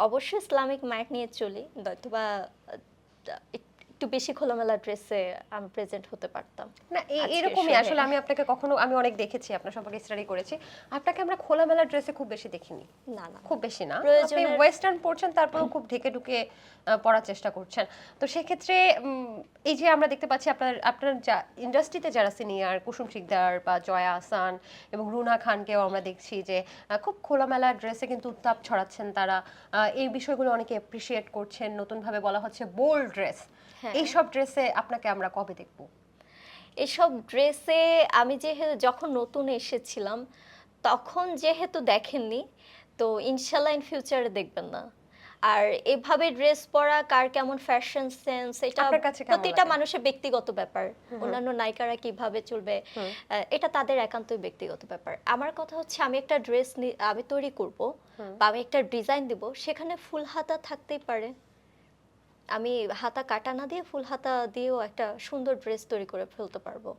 অবশ্যই Islamic mind নিয়ে চলি, নয়তোবা একটু বেশি খোলামেলা ড্রেসে আমি প্রেজেন্ট হতে পারতাম না আজকের এরকমই শোয়ে। আসলে আমি আপনাকে কখনো আমি অনেক দেখেছি আপনার সম্পর্কে স্টাডি করেছি আপনাকে আমরা খোলামেলা ড্রেসে খুব বেশি দেখিনি না না খুব বেশি না আপনি প্রয়োজনের ওয়েস্টার্ন পরছেন তারপরেও খুব ঢেকে ঢুকে পরার চেষ্টা করছেন তো সেক্ষেত্রে এই যে আমরা দেখতে পাচ্ছি আপনার আপনার যা ইন্ডাস্ট্রিতে যারা সিনিয়র কুসুম শিকদার বা জয়া আহসান এবং রুনা খানকেও আমরা দেখছি যে খুব খোলামেলা ড্রেসে কিন্তু উত্তাপ ছড়াচ্ছেন তারা এই বিষয়গুলো অনেকে অ্যাপ্রিসিয়েট করছেন নতুনভাবে বলা হচ্ছে বোল্ড ড্রেস হ্যাঁ এইসব ড্রেসে আপনাকে আমরা কবে দেখবো এসব ড্রেসে আমি যখন নতুন এসেছিলাম তখন যেহেতু দেখেননি, তো ইনশাল্লাহ ইন ফিউচারে দেখবেন না। আর এভাবে ড্রেস পরা কার কেমন ফ্যাশন সেন্স, এটা আপনার কাছে কেমন প্রতিটা লাগে? মানুষের ব্যক্তিগত ব্যাপার। অন্যান্য নায়িকারা কিভাবে চলবে এটা তাদের একান্তই ব্যক্তিগত ব্যাপার। আমার কথা হচ্ছে আমি একটা ড্রেস আমি তৈরি করব বা আমি একটা ডিজাইন দিব, সেখানে ফুল হাতা থাকতেই পারে। আমি হাতা কাটা না দিয়ে ফুল হাতা দিয়েও একটা সুন্দর ড্রেস তৈরি করে ফেলতে পারবো।